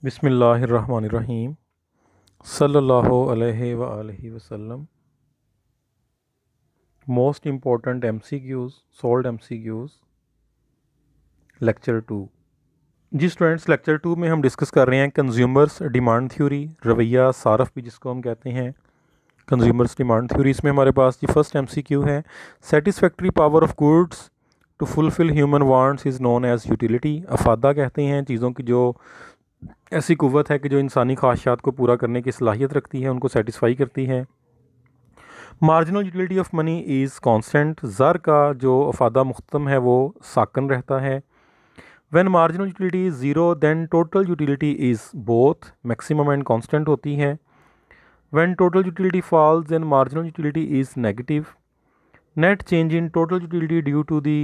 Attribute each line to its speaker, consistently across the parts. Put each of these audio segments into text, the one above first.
Speaker 1: बिस्मिल्लाहिर्रहमानिर्रहीम सल्लल्लाहु अलैहि व आलिहि वसल्लम। Most important MCQs, sold MCQs, lecture 2। जी स्टूडेंट्स, लेक्चर 2 में हम डिस्कस कर रहे हैं कंज्यूमर्स डिमांड थ्योरी, रवैया सारफ भी जिसको हम कहते हैं, कंज्यूमर्स डिमांड थ्योरी। इसमें हमारे पास जी फर्स्ट एमसीक्यू है, satisfactory power of goods to fulfil human wants is known as utility. अफादा कहते हैं चीज़ों की जो ऐसी कुव्वत है कि जो इंसानी ख्वाहिशात को पूरा करने की सलाहियत रखती है, उनको सेटिस्फाई करती है। Marginal utility of money is constant. ज़र का जो अफादा मुख्तम है वो साकन रहता है। When marginal utility is zero then total utility is both maximum and constant होती है। When total utility falls then marginal utility is negative. Net change in total utility due to the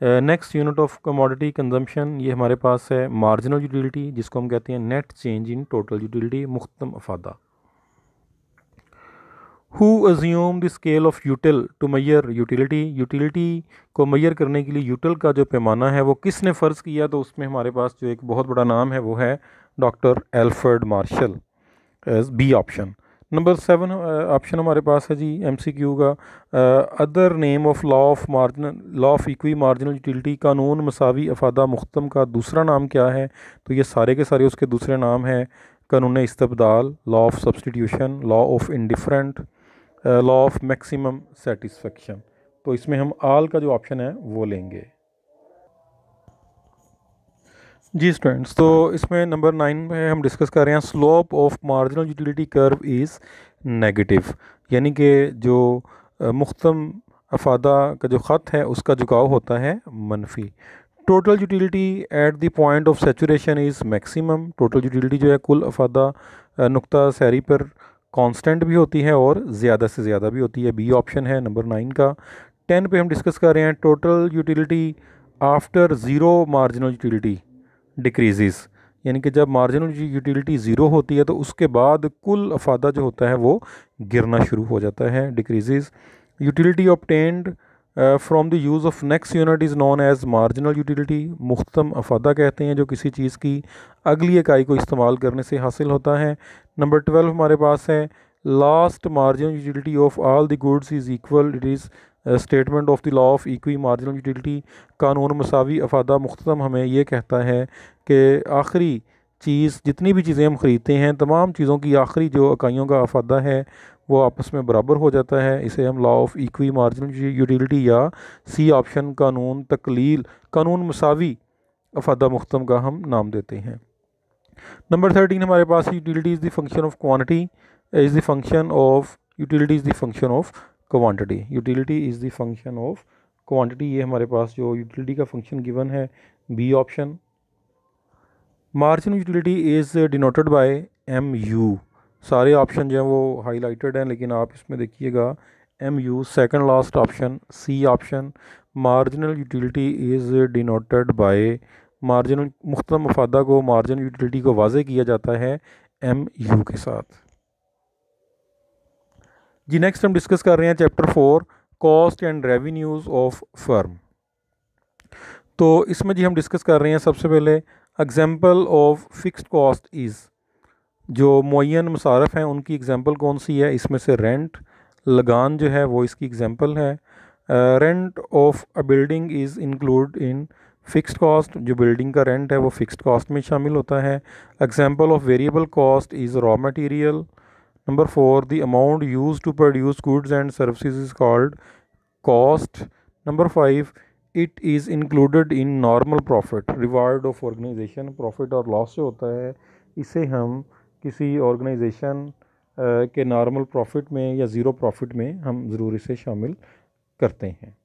Speaker 1: next unit of commodity consumption, ये हमारे पास है marginal utility जिसको हम कहते हैं net change in total utility, मुख्तम अफादा। Who assume the scale of util to measure utility. Utility को मैयर करने के लिए यूटिल का जो पैमाना है वो किसने फ़र्ज़ किया, तो उसमें हमारे पास जो एक बहुत बड़ा नाम है वो है doctor Alfred Marshall, as B option. Number 7 option हमारे पास है जी एमसीक्यू का, other name of law of equi marginal utility, कानून मसावी अफादा मुख्तम का दूसरा नाम क्या है, तो ये सारे के सारे उसके दूसरे नाम हैं कानून इस्तबदाल, law of substitution, law of indifferent, law of maximum satisfaction. तो इसमें हम आल का जो ऑप्शन है वो लेंगे। जी स्टूडेंट्स, तो इसमें नंबर 9 में हम डिस्कस कर रहे हैं slope of marginal utility curve is negative, यानी कि जो मुख्तम अफादा का जो ख़त है उसका झुकाव होता है मनफी। Total utility eight the point of saturation is maximum. Total utility जो है कुल अफादा नुक्ता सैरी पर कांस्टेंट भी होती है और ज़्यादा से ज़्यादा भी होती है, बी ऑप्शन है नंबर 9 का। 10 पे हम डिस्कस कर रहे हैं total utility after zero marginal utility decrease, यानी कि जब मार्जिनल यूटिलिटी ज़ीरो होती है तो उसके बाद कुल अफादा जो होता है वो गिरना शुरू हो जाता है, decrease. Utility obtained from the use of next unit is known as marginal utility. मुख्तम अफादा कहते हैं जो किसी चीज़ की अगली इकाई को इस्तेमाल करने से हासिल होता है। नंबर 12 हमारे पास है last marginal utility of all the goods is equal, it is statement of the law of equi marginal utility. कानून मसावी अफादा मुख्तम हमें ये कहता है कि आखिरी चीज़, जितनी भी चीज़ें हम ख़रीदते हैं तमाम चीज़ों की आखिरी जो इकाइयों का अफादा है वो आपस में बराबर हो जाता है। इसे हम law of equi marginal utility या सी ऑप्शन कानून तकलील, कानून मसावी अफादा मुख्तम का हम नाम देते हैं। नंबर 13 हमारे पास utility is the function of quantity is the function of utility is the function of quantity. Utility is the function of quantity, ये हमारे पास जो यूटिलिटी का फंक्शन गिवन है, B option. Marginal utility is denoted by M U. सारे option जो हैं वो हाईलाइटेड हैं, लेकिन आप इसमें देखिएगा M U, second last option C option. Marginal utility is denoted by, marginal मुख्तम अफादा को, मार्जिनल यूटिलिटी को वाज़े किया जाता है एम यू के साथ। जी नेक्स्ट हम डिस्कस कर रहे हैं chapter 4 cost and revenues of firm. तो इसमें जी हम डिस्कस कर रहे हैं सबसे पहले example of fixed cost is, जो मुअय्यन मसारफ हैं उनकी एग्जाम्पल कौन सी है, इसमें से रेंट, लगान जो है वो इसकी एग्जाम्पल है। Rent of a building is include in fixed cost, जो बिल्डिंग का रेंट है वो फिक्स्ड कॉस्ट में शामिल होता है। Example of variable cost is raw material. Number 4 the amount use to produce goods and services is called cost. Number 5 it is included in normal profit, reward of organisation. Profit और loss जो होता है इसे हम किसी organisation के normal profit में या ज़ीरो प्रॉफिट में हम ज़रूर इसे शामिल करते हैं।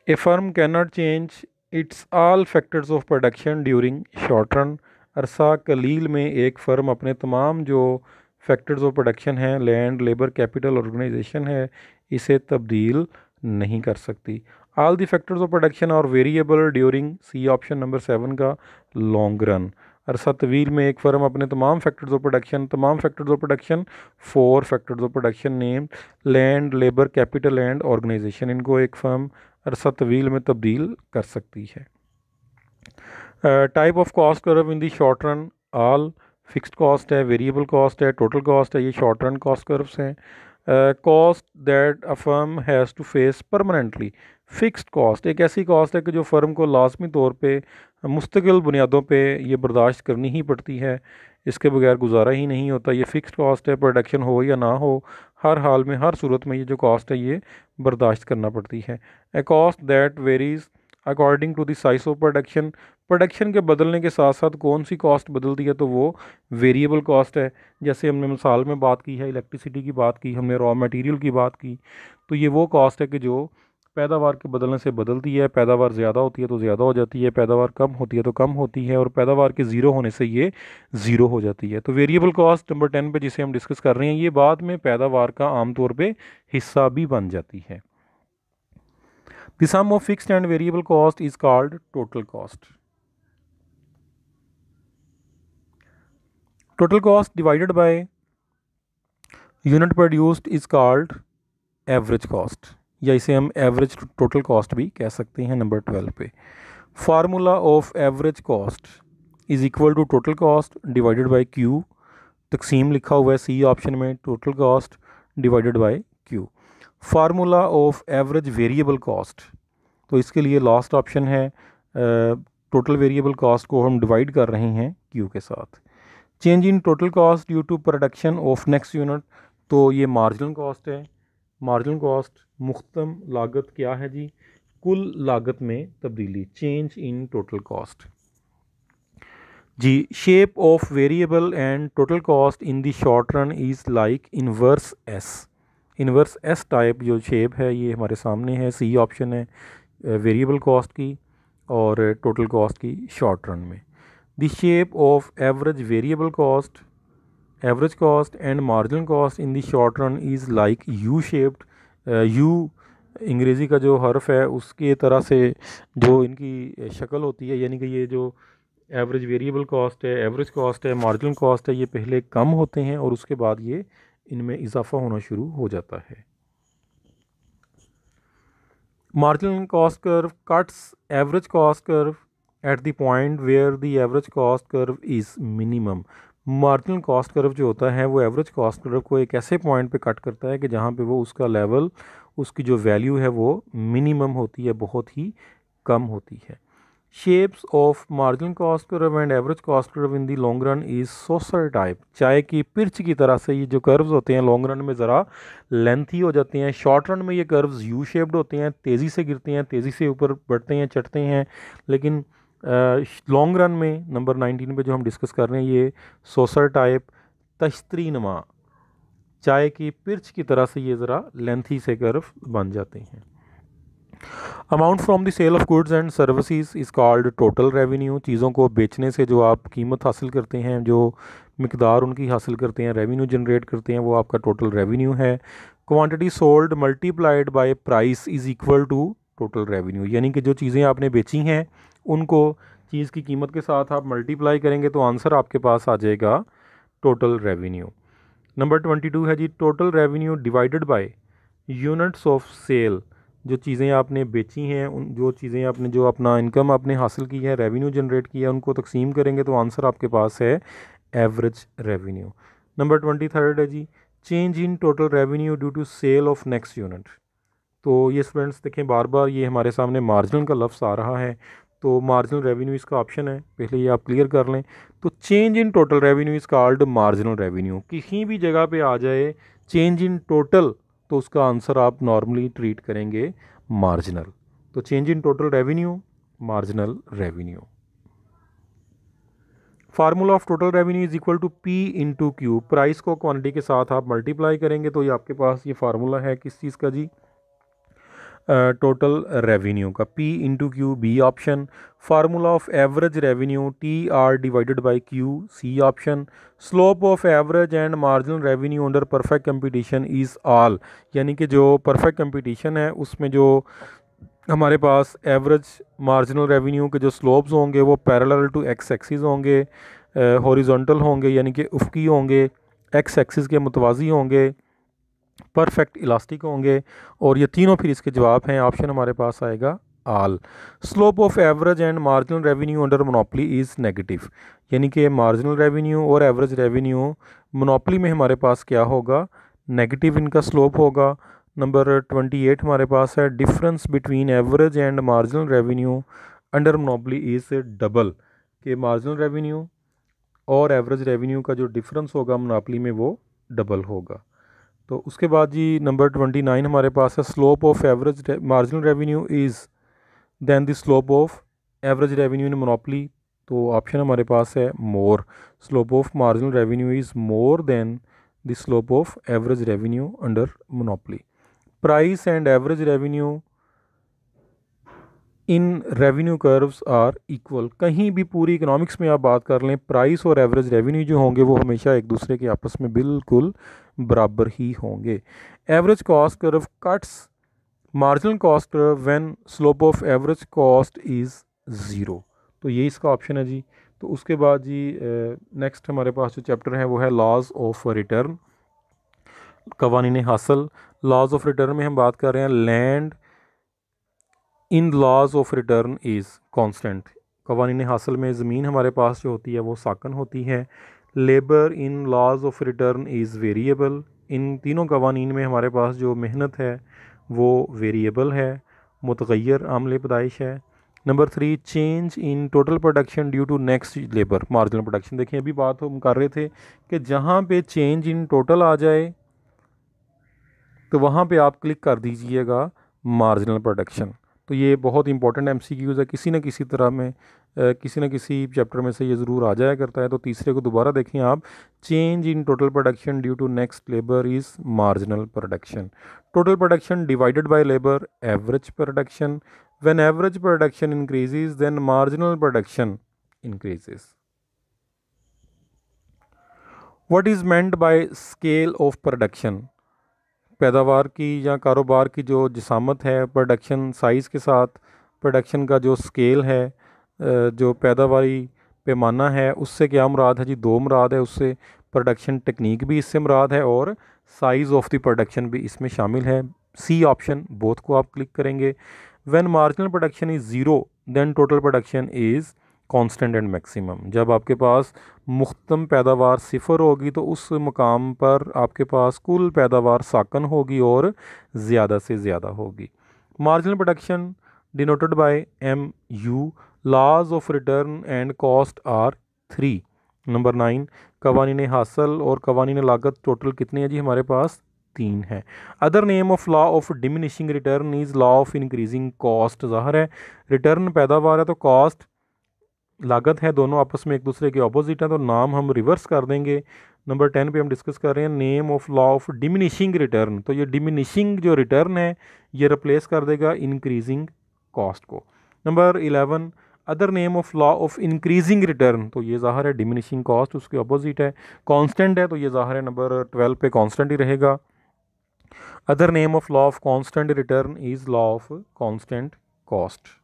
Speaker 1: A firm can not change its all factors of production during short run. अरसा कलील में एक फ़र्म अपने तमाम जो फैक्टर्स ऑफ प्रोडक्शन हैं, लैंड, लेबर, कैपिटल, ऑर्गेनाइजेशन है, इसे तब्दील नहीं कर सकती। All the factors of production और variable during C option number 7 का लॉन्ग रन। अरसा तवील में एक फ़र्म अपने तमाम factors of production, 4 factors of production name land, labour, capital and organisation, इनको एक फ़र्म अरसा तवील में तब्दील कर सकती है। Type of cost curve in the short run, all fixed cost है, वेरिएबल कॉस्ट है, टोटल कॉस्ट है, ये शॉर्ट रन कॉस्ट कर्व्स हैं। Cost that a firm has to face permanently, fixed cost एक ऐसी कॉस्ट है कि जो फर्म को लाजमी तौर पे मुस्तकिल बुनियादों पे ये बर्दाश्त करनी ही पड़ती है, इसके बगैर गुजारा ही नहीं होता। ये फ़िक्स्ड कॉस्ट है, प्रोडक्शन हो या ना हो, हर हाल में हर सूरत में ये जो कॉस्ट है ये बर्दाश्त करना पड़ती है। A cost that varies according to the size of production, production के बदलने के साथ साथ कौन सी कॉस्ट बदलती है तो वो वेरिएबल कॉस्ट है। जैसे हमने मिसाल में बात की है, इलेक्ट्रिसिटी की बात की, हमने रॉ मटेरियल की बात की, तो ये वो कॉस्ट है कि जो पैदावार के बदलने से बदलती है। पैदावार ज़्यादा होती है तो ज़्यादा हो जाती है, पैदावार कम होती है तो कम होती है, और पैदावार के ज़ीरो होने से ये ज़ीरो हो जाती है। तो वेरिएबल कॉस्ट नंबर 10 पे जिसे हम डिस्कस कर रहे हैं, ये बाद में पैदावार का आमतौर पे हिस्सा भी बन जाती है। The sum of fixed and variable cost is called total cost. Total cost divided by unit produced is called average cost, या इसे हम एवरेज टोटल कॉस्ट भी कह सकते हैं। नंबर 12 पे formula of average cost is equal to total cost divided by Q. तकसीम लिखा हुआ है सी ऑप्शन में, total cost divided by Q. Formula of average variable cost, तो इसके लिए लास्ट ऑप्शन है, टोटल वेरिएबल कॉस्ट को हम डिवाइड कर रहे हैं क्यू के साथ। Change in total cost due to production of next unit, तो ये मार्जिनल कॉस्ट है। मार्जिनल कॉस्ट मुख्तम लागत क्या है जी, कुल लागत में तब्दीली, चेंज इन टोटल कॉस्ट जी। Shape of variable and total cost in the short run is like inverse S. Inverse S type जो शेप है ये हमारे सामने है, सी ऑप्शन है वेरिएबल कॉस्ट की और टोटल कॉस्ट की शॉर्ट रन में। The shape of average variable cost, average cost and marginal cost in the short run is like U shaped. U अंग्रेज़ी का जो हर्फ है उसके तरह से जो इनकी शक्ल होती है, यानी कि ये जो एवरेज वेरिएबल कॉस्ट है, एवरेज कॉस्ट है, मार्जिनल कॉस्ट है, ये पहले कम होते हैं और उसके बाद ये इनमें इजाफा होना शुरू हो जाता है। Marginal cost curve cuts average cost curve at the point where the average cost curve is minimum. Marginal cost curve जो होता है वो एवरेज कॉस्ट कर्व को एक ऐसे पॉइंट पे कट करता है कि जहाँ पे वो उसका लेवल, उसकी जो वैल्यू है वो मिनिमम होती है, बहुत ही कम होती है। Shapes of marginal cost curve and average cost curve in the long run is saucer type. चाय की पिर्च की तरह से ये जो कर्व्स होते हैं लॉन्ग रन में ज़रा लेंथी हो जाते हैं, शॉर्ट रन में ये कर्व्स यू शेप्ड होते हैं, तेज़ी से गिरते हैं, तेज़ी से ऊपर बढ़ते हैं, चढ़ते हैं। लेकिन लॉन्ग रन में नंबर 19 पे जो हम डिस्कस कर रहे हैं ये सोसर टाइप तश्तरी नुमा चाय की पिर्च की तरह से ये ज़रा लेंथी से कर्व बन जाते हैं। Amount from the sale of goods and services is called total revenue. चीज़ों को बेचने से जो आप कीमत हासिल करते हैं, जो मिकदार उनकी हासिल करते हैं, रेवेन्यू जनरेट करते हैं, वो आपका टोटल रेवेन्यू है। Quantity sold multiplied by price is equal to total revenue, यानी कि जो चीज़ें आपने बेची हैं उनको चीज़ की कीमत के साथ आप मल्टीप्लाई करेंगे तो आंसर आपके पास आ जाएगा टोटल रेवेन्यू। नंबर 22 है जी total revenue divided by units of sale. जो चीज़ें आपने बेची हैं, उन जो चीज़ें आपने जो अपना इनकम आपने हासिल की है, रेवेन्यू जनरेट किया है, उनको तकसीम करेंगे तो आंसर आपके पास है एवरेज रेवेन्यू। नंबर 23 है जी change in total revenue due to sale of next unit. तो ये स्टूडेंट्स देखें बार बार ये हमारे सामने मार्जिनल का लफ्ज़ आ रहा है, तो मार्जिनल रेवेन्यू इसका ऑप्शन है, पहले ये आप क्लियर कर लें। तो change in total revenue is called marginal revenue. किसी भी जगह पे आ जाए चेंज इन टोटल तो उसका आंसर आप नॉर्मली ट्रीट करेंगे मार्जिनल। तो change in total revenue, marginal revenue. Formula of total revenue is equal to P into Q. Price को क्वांटिटी के साथ आप मल्टीप्लाई करेंगे तो ये आपके पास ये फार्मूला है किस चीज़ का जी, टोटल रेवेन्यू का, P into Q B option. Formula of average revenue TR divided by Q C option. Slope of average and marginal revenue under perfect competition is all, यानी कि जो परफेक्ट कंपटीशन है उसमें जो हमारे पास एवरेज मार्जिनल रेवेन्यू के जो slopes होंगे वो पैरेलल टू एक्स एक्सिस होंगे, हॉरिजॉन्टल होंगे यानी कि उफ़क़ी होंगे, एक्स एक्सिस के मुतवाज़ी होंगे, परफेक्ट इलास्टिक होंगे, और ये तीनों फिर इसके जवाब हैं। ऑप्शन हमारे पास आएगा all. Slope of average and marginal revenue under monopoly is negative, यानी कि मार्जिनल रेवेन्यू और एवरेज रेवेन्यू मोनोपली में हमारे पास क्या होगा, नेगेटिव इनका स्लोप होगा। नंबर 28 हमारे पास है difference between average and marginal revenue under monopoly is double, कि मार्जिनल रेवेन्यू और एवरेज रेवेन्यू का जो डिफरेंस होगा मोनोपली में वो डबल होगा। तो उसके बाद जी नंबर 29 हमारे पास है slope of average marginal revenue is than the slope of average revenue in monopoly. तो ऑप्शन हमारे पास है more, slope of marginal revenue is more than the slope of average revenue under monopoly. Price and average revenue in revenue curves are equal. कहीं भी पूरी economics में आप बात कर लें, प्राइस और एवरेज रेवेन्यू जो होंगे वो हमेशा एक दूसरे के आपस में बिल्कुल बराबर ही होंगे। Average cost curve cuts marginal cost curve when slope of average cost is zero. तो ये इसका ऑप्शन है जी। तो उसके बाद जी नेक्स्ट हमारे पास जो चैप्टर है वो है लॉज ऑफ रिटर्न, कवानीन हासिल। लॉज ऑफ रिटर्न में हम बात कर रहे हैं land in laws of return is constant. कवानीन हासिल में ज़मीन हमारे पास जो होती है वो साकन होती है। Labour in laws of return is variable. इन तीनों कवानीन में हमारे पास जो मेहनत है वो वेरिएबल है, मुतगय्यर आमले पैदाइश है। Number 3 change in total production due to next labour marginal production. देखिए अभी बात हम कर रहे थे कि जहाँ पे चेंज इन टोटल आ जाए तो वहाँ पे आप क्लिक कर दीजिएगा मार्जिनल प्रोडक्शन। तो ये बहुत इंपॉर्टेंट एमसीक्यूज़ है, किसी न किसी तरह में किसी न किसी चैप्टर में से ये ज़रूर आ जाया करता है। तो तीसरे को दोबारा देखें आप, change in total production due to next labour is marginal production. Total production divided by labour average production. When average production increases then marginal production increases. What is meant by scale of production. पैदावार की या कारोबार की जो जिसामत है production size के साथ production का जो स्केल है, जो पैदावारी पैमाना है, उससे क्या मुराद है जी, दो मुराद है उससे। प्रोडक्शन टेक्निक भी इससे मुराद है और साइज़ ऑफ द प्रोडक्शन भी इसमें शामिल है। सी ऑप्शन बोथ को आप क्लिक करेंगे। When marginal production is zero then total production is constant and maximum. जब आपके पास मुख्तम पैदावार सिफर होगी तो उस मुकाम पर आपके पास कुल पैदावार साकन होगी और ज़्यादा से ज़्यादा होगी। Marginal production denoted by MU। Laws of return and cost are 3। Number 9 कवानीन हासिल और कवानीन लागत टोटल कितने हैं जी, हमारे पास 3 है। Other name of law of diminishing return is law of increasing cost. ज़ाहिर है रिटर्न पैदावार है तो कॉस्ट लागत है, दोनों आपस में एक दूसरे के ऑपोजिट हैं, तो नाम हम रिवर्स कर देंगे। नंबर 10 पे हम डिस्कस कर रहे हैं name of law of diminishing return. तो ये डिमिनिशिंग जो रिटर्न है ये रिप्लेस कर देगा इंक्रीजिंग कॉस्ट को। Number 11 other name of law of increasing return. तो ये ज़ाहिर है डिमिनिशिंग कॉस्ट उसके ऑपोजिट है। कांस्टेंट है तो ये ज़ाहिर है नंबर 12 पे कांस्टेंट ही रहेगा। Other name of law of constant return is law of constant cost.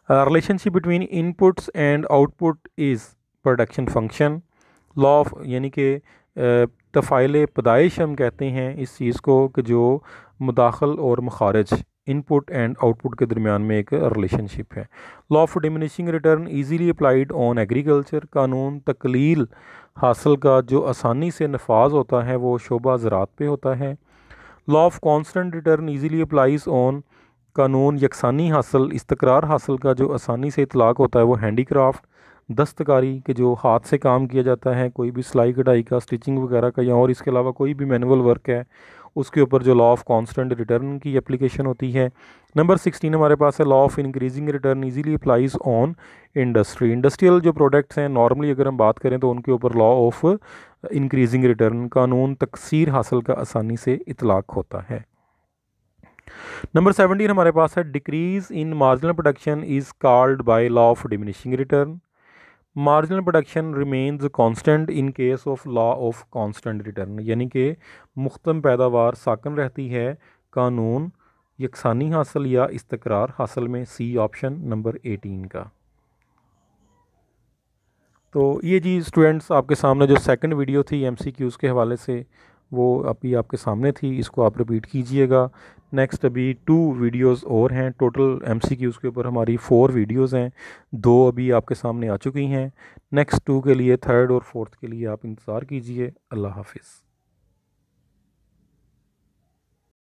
Speaker 1: Relationship between inputs and output is production function. Law of यानी कि तफ़ाइल पैदाइश हम कहते हैं इस चीज़ को कि जो मुदाखल और मखारज इनपुट एंड आउटपुट के दरमियान में एक रिलेशनशिप है। Law of diminishing return easily applied on agriculture. कानून तकलील हासिल का जो आसानी से नफाज होता है वो शोबा ज़राअत पे होता है। Law of constant return easily applies on कानून यकसानी हासिल इस्तकरार हासिल का जो आसानी से इतलाक़ होता है वो हैंडीक्राफ्ट दस्तकारी के जो हाथ से काम किया जाता है, कोई भी सिलाई कढ़ाई का, स्टिचिंग वगैरह का, या और इसके अलावा कोई भी मैनुअल वर्क है उसके ऊपर जो लॉ ऑफ कांस्टेंट रिटर्न की एप्लीकेशन होती है। नंबर 16 हमारे पास है law of increasing return easily applies on industry. Industrial जो प्रोडक्ट्स हैं नॉर्मली अगर हम बात करें तो उनके ऊपर लॉ ऑफ इंक्रीजिंग रिटर्न कानून तकसीर हासिल का आसानी से इतलाक़ होता है। नंबर 17 हमारे पास है decrease in marginal production is called by law of diminishing return. Marginal production remains constant in case of law of constant return, यानी कि मुख्तम पैदावार साकन रहती है कानून यकसानी हासिल या इस्तकरार हासिल में। सी ऑप्शन नंबर 18 का। तो ये जी स्टूडेंट्स आपके सामने जो सेकंड वीडियो थी MCQs के हवाले से वो अभी आपके सामने थी, इसको आप रिपीट कीजिएगा। नेक्स्ट अभी 2 वीडियोस और हैं, टोटल MCQs के ऊपर हमारी 4 वीडियोस हैं, 2 अभी आपके सामने आ चुकी हैं। नेक्स्ट 2 के लिए, थर्ड और फोर्थ के लिए आप इंतज़ार कीजिए। अल्लाह हाफिज़।